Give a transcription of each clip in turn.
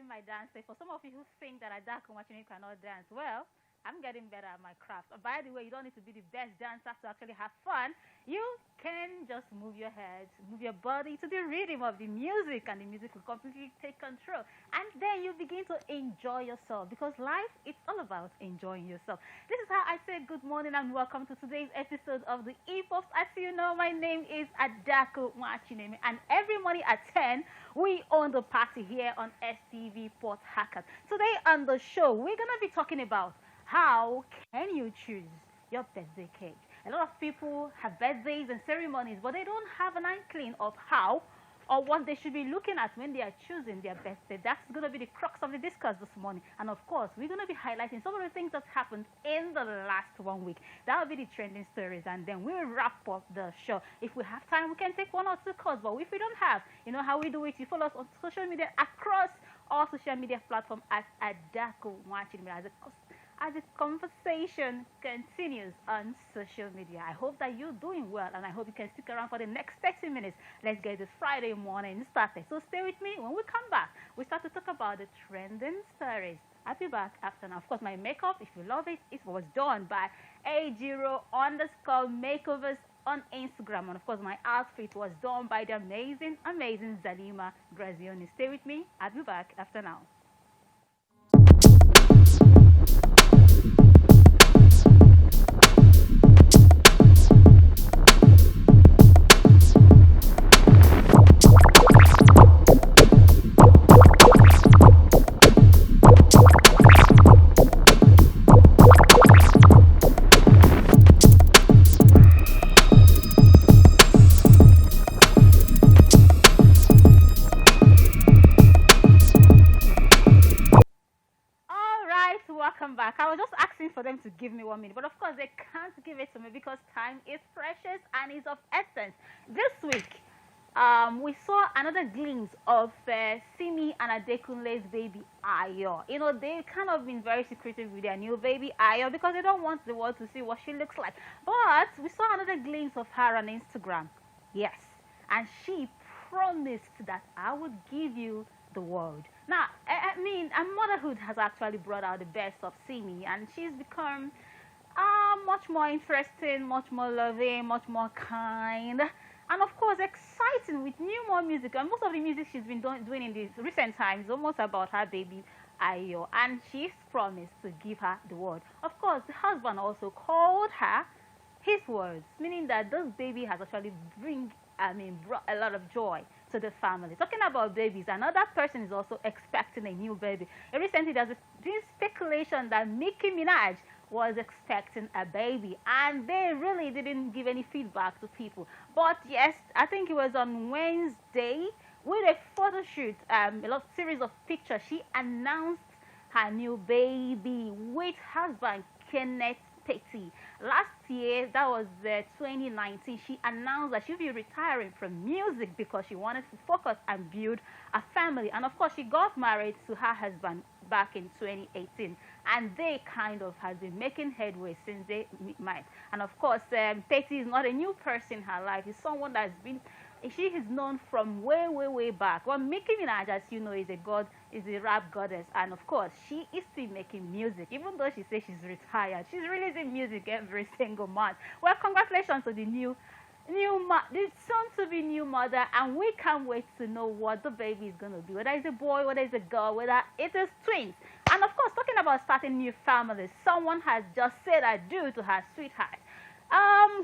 in my dance. For some of you who think that Adaku Chatting cannot dance, well, I'm getting better at my craft. By the way, you don't need to be the best dancer to actually have fun. You can just move your head, move your body to the rhythm of the music, and the music will completely take control. And then you begin to enjoy yourself because life is all about enjoying yourself. This is how I say good morning and welcome to today's episode of the EPOPS. As you know, my name is Adaku Chatting, and every morning at 10, we own the party here on STV Port Hackett. Today on the show, we're going to be talking about how can you choose your birthday cake? A lot of people have birthdays and ceremonies, but they don't have an inkling of how or what they should be looking at when they are choosing their birthday. That's going to be the crux of the discourse this morning. And of course, we're going to be highlighting some of the things that happened in the last 1 week. That will be the trending stories, and then we'll wrap up the show. If we have time, we can take one or two calls, but if we don't have, you know how we do it. You follow us on social media across all social media platforms at Adaku Chatting as the conversation continues on social media. I hope that you're doing well, and I hope you can stick around for the next 30 minutes. Let's get this Friday morning started. So stay with me. When we come back, we start to talk about the trending stories. I'll be back after now. Of course, my makeup, if you love it, it was done by A0_makeovers on Instagram. And of course, my outfit was done by the amazing Zalima Grazioni. Stay with me. I'll be back after now. Welcome back. I was just asking for them to give me 1 minute, but of course they can't give it to me because time is precious and is of essence. This week, we saw another glimpse of Simi and Adekunle's baby Ayo. You know, they kind of been very secretive with their new baby Ayo because they don't want the world to see what she looks like. But we saw another glimpse of her on Instagram. Yes, and she promised that I would give you the world. Now, I mean, and motherhood has actually brought out the best of Simi, and she's become much more interesting, much more loving, much more kind, and of course exciting with more music. And most of the music she's been doing in these recent times is almost about her baby Ayo, and she's promised to give her the world. Of course, the husband also called her his words, meaning that this baby has actually brought a lot of joy to the family. Talking about babies, another person is also expecting a new baby. Recently, there's been speculation that Nicki Minaj was expecting a baby, and they really didn't give any feedback to people. But yes, I think it was on Wednesday with a photo shoot, a series of pictures. She announced her new baby with husband Kenneth Petty. Last year, that was 2019, she announced that she'll be retiring from music because she wanted to focus and build a family. And of course, she got married to her husband back in 2018, and they kind of has been making headway since they met. And of course, Petty is not a new person in her life. It's someone that's been, she is known from way back. Well, Nicki Minaj, as you know, is a rap goddess, and of course, she is still making music. Even though she says she's retired, she's releasing music every single month. Well, congratulations to the soon-to-be new mother, and we can't wait to know what the baby is going to be, whether it's a boy, whether it's a girl, whether it is twins. And of course, talking about starting new families, someone has just said adieu to her sweetheart.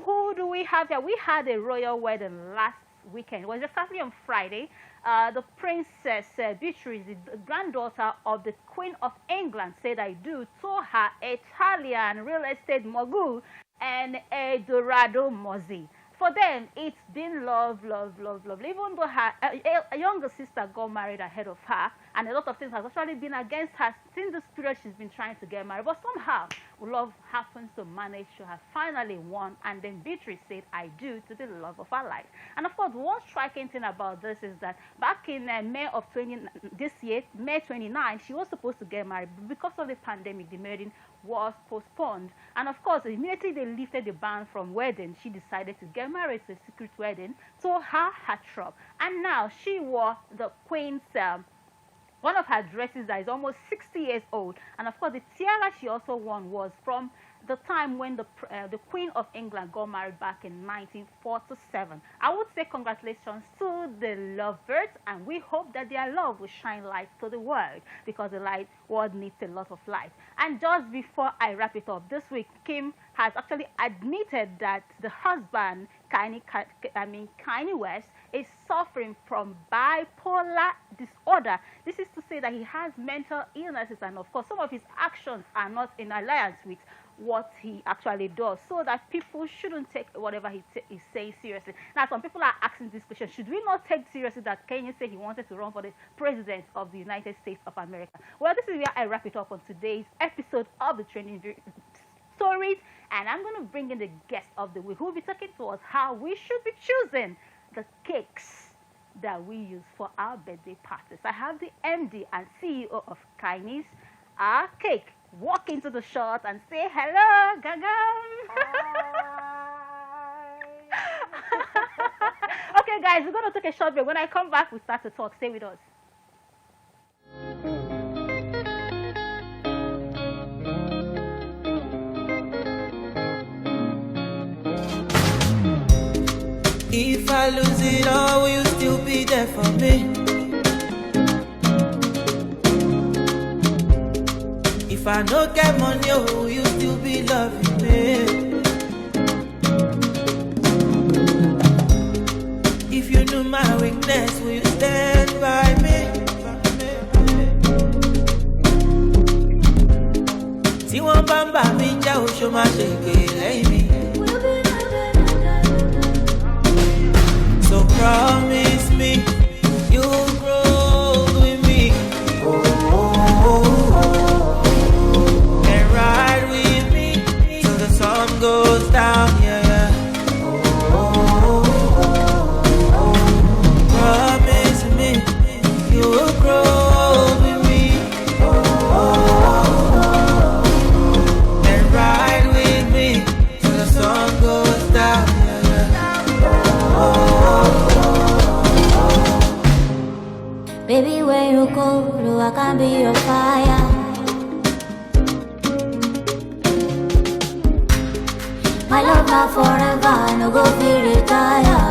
Who do we have here? We had a royal wedding last weekend. It was exactly on Friday. The Princess Beatrice, the granddaughter of the Queen of England, said I do to her Italian real estate mogul and Eldorado Mozzie. For them, it's been love. Even though her a younger sister got married ahead of her, and a lot of things has actually been against her since this period she's been trying to get married. But somehow, love happens to manage to have finally won, and then Beatrice said, I do to the love of her life. And of course, one striking thing about this is that back in this year, May 29, she was supposed to get married, but because of the pandemic, the wedding was postponed. And of course, immediately they lifted the ban from wedding, she decided to get married to a secret wedding to her heartthrob. And now she wore the Queen's one of her dresses that is almost 60 years old. And of course, the tiara she also won was from the time when the Queen of England got married back in 1947. I would say congratulations to the lovebirds, and we hope that their love will shine light to the world, because the world needs a lot of light. And just before I wrap it up, this week Kim has actually admitted that the husband Kanye West is suffering from bipolar disorder. This is to say that he has mental illnesses, and of course some of his actions are not in alliance with what he actually does, so that people shouldn't take whatever he is saying seriously. Now, some people are asking this question: should we not take seriously that Kanye said he wanted to run for the president of the United States of America? Well, this is where I wrap it up on today's episode of the Trending Stories, and I'm going to bring in the guest of the week, who will be talking to us how we should be choosing the cakes that we use for our birthday parties. I have the MD and CEO of Kannies Cake. Walk into the shot and say hello, Gagam. Okay, guys, we're going to take a short break. When I come back, we start to talk. Stay with us. If I lose it all, will you still be there for me? If I no get money, oh, will you still be loving me? If you knew my weakness, will you stand by me? See one bamba me, ja show my shake, lay me. So promise me you'll grow with me. Goes down, yeah, yeah. Promise me you will grow with me and ride with me till the sun goes down, yeah, yeah. Baby, where you go, I can be your fire. My love not forever, no go feel retire.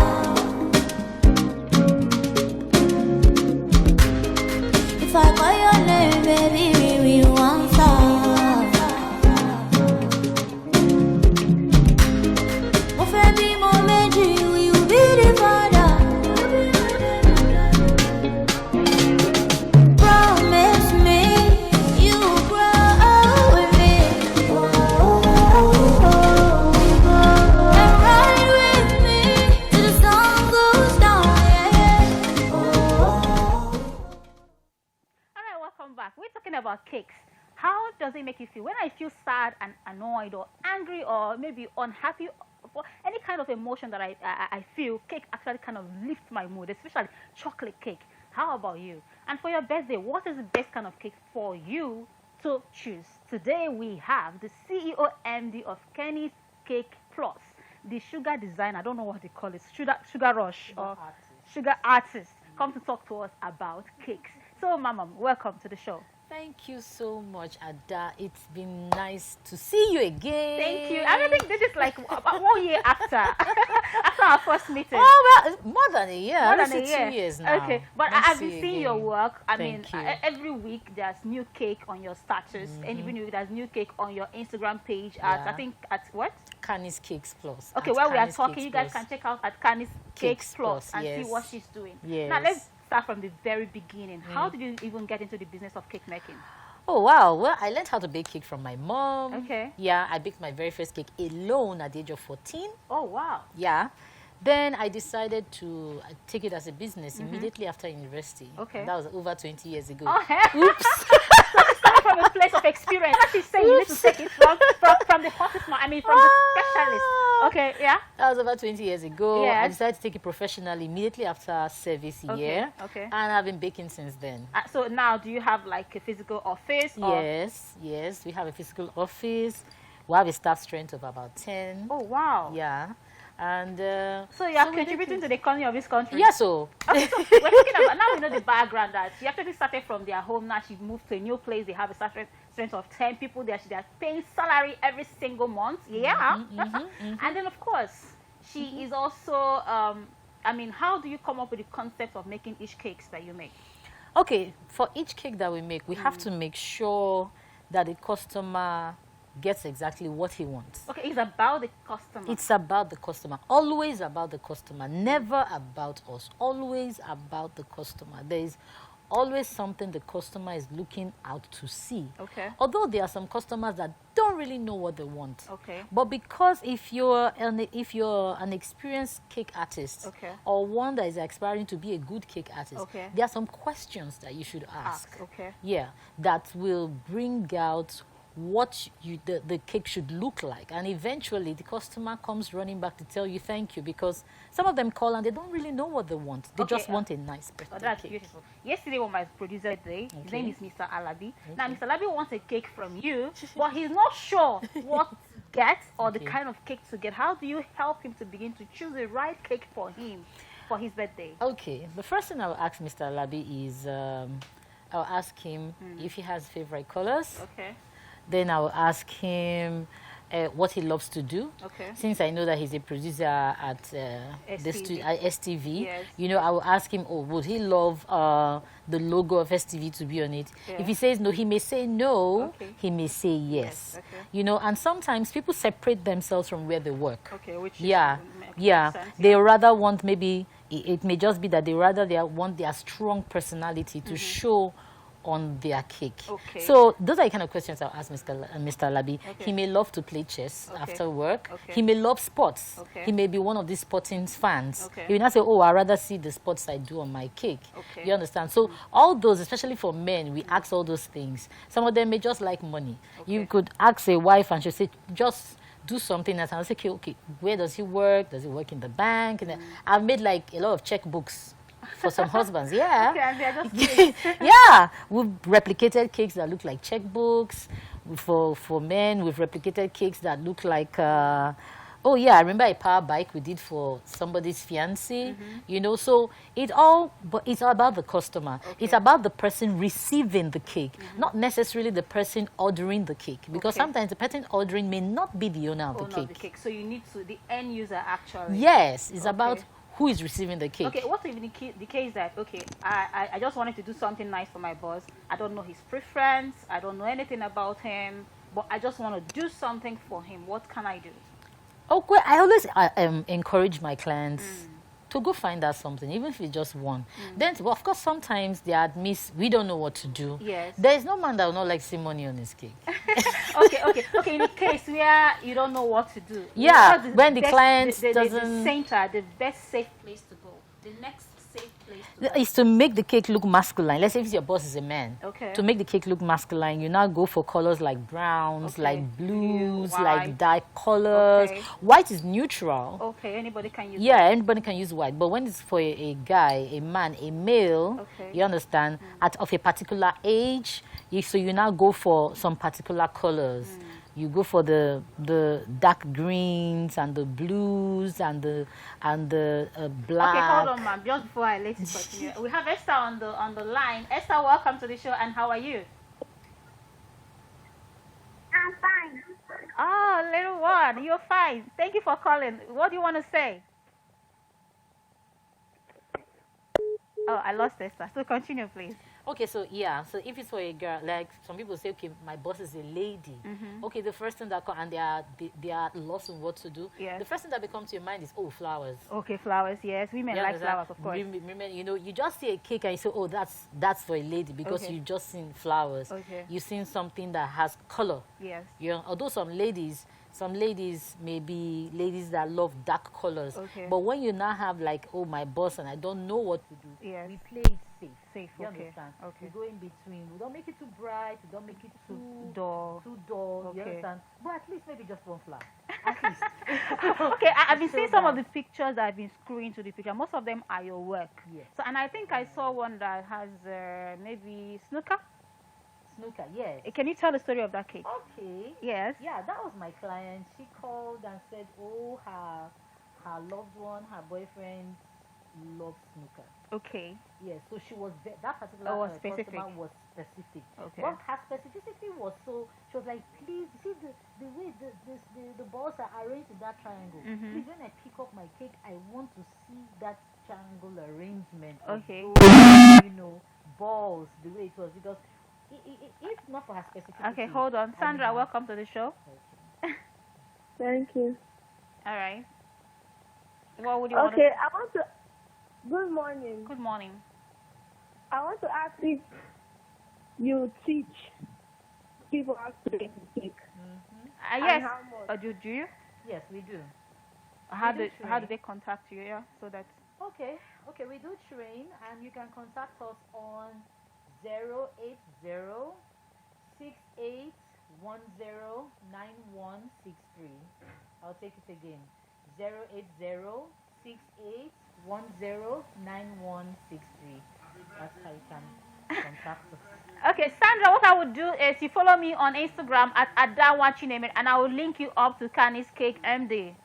If I call your name, baby, we will answer. Mo fẹ́ bí mo méjì, will you be the father? Promise me you grow with me. We're talking about cakes. How does it make you feel? When I feel sad and annoyed or angry or maybe unhappy, for any kind of emotion that I feel, cake actually kind of lifts my mood, especially chocolate cake. How about you? And for your birthday, what is the best kind of cake for you to choose? Today we have the CEO MD of Kannies Cake Plus, the sugar designer, I don't know what they call it, sugar rush or sugar artist, come to talk to us about cakes. So, Mama, welcome to the show. Thank you so much, Ada. It's been nice to see you again. Thank you. I think this is like about 1 year after our first meeting. Oh, well, more than a year. More than a year. 2 years now. Okay, but I've been seeing your work. I mean, Thank you. every week there's new cake on your status, and even there's new cake on your Instagram page at, I think, at what? Kannies Cakes Plus. Okay, while we are talking, you guys can check out at Kannies Cakes Plus and yes. see what she's doing. Yes. Now, let's start from the very beginning. How did you even get into the business of cake making? Oh, wow. Well, I learned how to bake cake from my mom. Okay. Yeah, I baked my very first cake alone at the age of 14. Oh, wow. Yeah. Then I decided to take it as a business immediately after university. Okay. That was over 20 years ago. Oh, Oops. from a place of experience. What she's saying, you need to take it from the hottest one. I mean, from the specialist. Okay, yeah. That was over 20 years ago. Yes. I decided to take it professionally immediately after service year. Okay. And I've been baking since then. So now, do you have like a physical office? Or? Yes. We have a physical office. We have a staff strength of about 10. Oh, wow. Yeah. And So you are we did contributing it. to the economy of this country. Yeah, so Okay, so we're talking about now. We know the background that she actually started from their home. Now she moved to a new place. They have a strength of 10 people there. They are paying salary every single month. Yeah, and then of course she is also. I mean, how do you come up with the concept of making each cakes that you make? okay, for each cake that we make, we have to make sure that the customer gets exactly what he wants. Okay, it's about the customer. It's about the customer. Always about the customer. Never about us. Always about the customer. There is always something the customer is looking out to see. Okay. Although there are some customers that don't really know what they want. Okay. But because if you're an experienced cake artist, Okay. or one that is aspiring to be a good cake artist, Okay. there are some questions that you should ask. Okay. Yeah, that will bring out what the cake should look like, and eventually the customer comes running back to tell you thank you, because some of them call and they don't really know what they want. They Okay, just want a nice birthday Oh, that's cake. beautiful. Yesterday was my producer day. His Okay. name is Mr. Alabi. Now, Mr. Alabi wants a cake from you, but he's not sure what to get or the Okay. kind of cake to get. How do you help him to begin to choose the right cake for him for his birthday? Okay, the first thing I'll ask Mr. Alabi is I'll ask him if he has favorite colors. Okay. Then I'll ask him what he loves to do. Okay. Since I know that he's a producer at STV. STV, Yes. you know, I will ask him, oh, would he love the logo of STV to be on it? Yeah. If he says no, he may say no. Okay. He may say yes. Okay. You know, and sometimes people separate themselves from where they work. Okay, which Yeah, makes yeah. sense, They rather want maybe it may just be that they want their strong personality to show on their cake. Okay. So those are the kind of questions I'll ask Mr. Labi. Okay. He may love to play chess Okay. after work. Okay. He may love sports. Okay. He may be one of these sporting fans. Okay. He will not say, oh, I'd rather see the sports I do on my cake. Okay. You understand? So all those, especially for men, we ask all those things. Some of them may just like money. You Okay. could ask a wife and she'll say, just do something else. And I'll say, okay, where does he work? Does he work in the bank? And then I've made like a lot of checkbooks for some husbands. Yeah. Okay, and they're just Yeah, we've replicated cakes that look like checkbooks. For men, we've replicated cakes that look like. Oh yeah, I remember a power bike we did for somebody's fiancé. You know, so but it's about the customer. Okay. It's about the person receiving the cake, not necessarily the person ordering the cake, because Okay. sometimes the person ordering may not be the owner of the owner cake. of the cake. So you need to, the end user actually. Yes, it's Okay. about who is receiving the cake. Okay, what if the case that, okay, I just wanted to do something nice for my boss. I don't know his preference. I don't know anything about him, but I just want to do something for him. What can I do? Okay, I always encourage my clients to go find out something, even if it's just one. Then, well, of course, sometimes they admit we don't know what to do. Yes. There is no man that will not like see money on his cake. Okay. In the case where you don't know what to do. Yeah, what's when the best- client the doesn't- center, the best safe place to go. The next safe place to go. Is to make the cake look masculine. Let's say if your boss is a man. Okay. To make the cake look masculine, you now go for colors like browns, Okay. like blues, Blue, like white. dark colors. Okay. White is neutral. Okay, anybody can use Yeah, anybody can use white, but when it's for a guy, a man, a male, Okay. you understand, of a particular age, so you now go for some particular colors. You go for the dark greens and the blues and the black. Okay, hold on, ma'am. Just before I let you continue, we have Esther on the line. Esther, welcome to the show, and how are you? I'm fine. Oh, little one, you're fine. Thank you for calling. What do you want to say? Oh, I lost Esther. So continue, please. Okay, so yeah, so if it's for a girl, like some people say, okay, my boss is a lady. Okay, the first thing that and they are lost in what to do. Yes. The first thing that becomes to your mind is, oh, flowers. Okay, flowers. Yes, women You like understand? flowers, of course. Women, you know, you just see a cake and you say, oh, that's for a lady, because Okay. you just seen flowers. Okay. You've seen something that has color. Yes. You know, although some ladies may be ladies that love dark colors. Okay. But when you now have like, oh, my boss and I don't know what to do, Yes. we play it safe. Safe. You Okay. understand? Okay. We go in between. We don't make it too bright. We don't make it too Dull. Too dull. You Okay. understand? But at least maybe just one flower. At least. Okay, I've been So seeing some of that- the pictures that I've been screwing to the picture. Most of them are your work. Yes. So, and I think I saw one that has maybe snooker. Snooker, yes. Can you tell the story of that cake? Okay. Yes. Yeah, that was my client. She called and said, oh, her loved one, her boyfriend, loves snooker. Okay. Yes, so she was that particular Oh, was specific. customer was specific. Okay. But her specificity was so she was like, please see the way the balls are arranged in that triangle. Please, when I pick up my cake, I want to see that triangle arrangement. of Okay. those, balls the way it was, because if not for her specificity. Okay, hold on. Sandra, welcome to the show. Okay. Thank you. All right. What would you want Okay, I want to. Good morning. Good morning. I want to ask if you teach people how to make cake. Yes. how much? Do you? Yes, we do. How We do do how do train. they contact you? Yeah, so that. Okay, we do train, and you can contact us on 080 68109163. I'll take it again. 080 68109163. That's how you can contact us. Okay, Sandra, what I would do is you follow me on Instagram at Adaku Chatting, and I will link you up to Kannies Cake MD.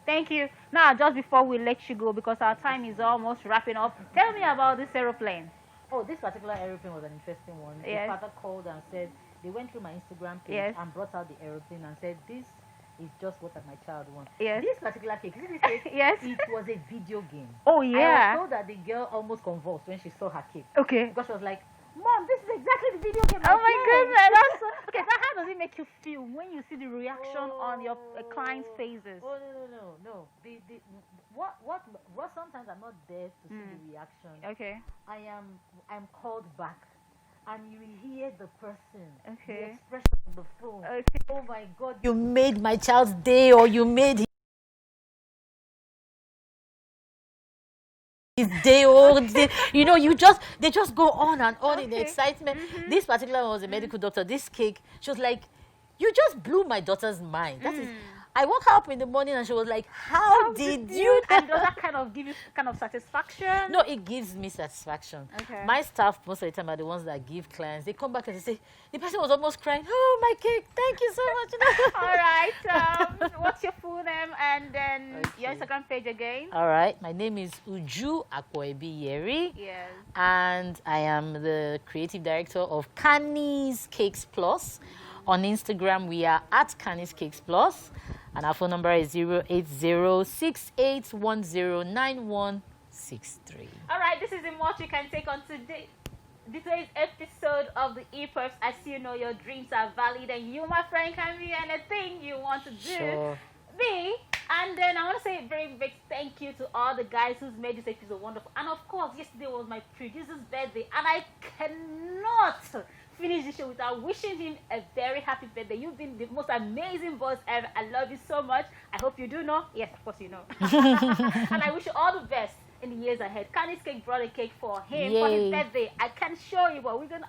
Thank you. Now, just before we let you go, because our time is almost wrapping up, tell me about this aeroplane. Oh, this particular aeroplane was an interesting one. Yes. The father called and said they went through my Instagram page Yes. and brought out the aeroplane and said, this is just what my child wants. Yes. This particular cake, see this cake? Yes. It was a video game. Oh, I yeah. was told that the girl almost convulsed when she saw her cake. Okay. Because she was like, Mom, this is exactly the video game. Oh my goodness, that's so, okay. So how does it make you feel when you see the reaction on your clients' faces? Oh, no. What sometimes I'm not there to see the reaction. Okay. I'm called back, and you will hear the person, Okay. the expression on the phone. Okay. Oh my God, you made my child's day, or you made his day, or they just go on and on in the Okay. excitement. This particular one was a medical doctor. This cake, she was like, you just blew my daughter's mind. That is, I woke her up in the morning and she was like, how did you? And does that kind of give you kind of satisfaction? No, it gives me satisfaction. Okay. My staff, most of the time, are the ones that give clients. They come back and they say, the person was almost crying. Oh, my cake, thank you so much. All right. What's your full name and then your Okay. Instagram page again? All right. My name is Uju Akwoebi-Yeri, Yes. and I am the creative director of Kannies Cakes Plus. On Instagram, we are at Kannies Cakes Plus, and our phone number is 08068109163. All right. This is the most you can take on today's episode of the EPOPS. As you know, your dreams are valid, and you, my friend, can be anything you want to do. Sure. Be. And then I want to say a very big thank you to all the guys who's made this episode wonderful. And of course, yesterday was my producer's birthday, and I cannot finish the show without wishing him a very happy birthday. You've been the most amazing boss ever. I love you so much. I hope you do know. Yes, of course you know. And I wish you all the best in the years ahead. Kannies Cake brought a cake for him for his Yay. birthday. I can't show you, but we're going to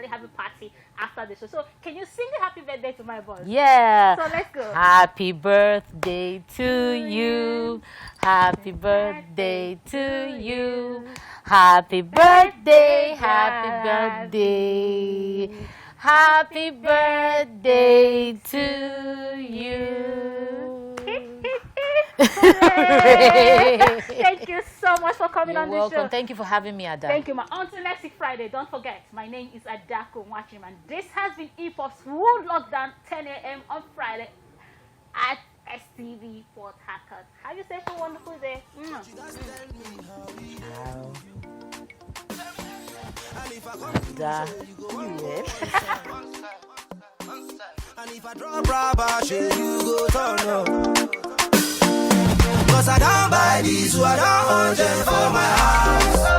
have a party after the show. So can you sing the happy birthday to my boss? Yeah. So let's go. Happy birthday to you. Happy birthday to you. Happy birthday, happy birthday. Happy birthday to you. Hooray. Thank you so much for coming You're on welcome. the show. Thank you for having me, Ada. Thank you, ma. Until next week Friday, don't forget, my name is Adaku Chatting, and this has been EPOPS World Lockdown, 10 a.m. on Friday at STV Port Harcourt. Have yourself a wonderful day. Ada. And if I drop rubber, shit, you go turn up. Cause I don't buy this, so I don't want them for my house.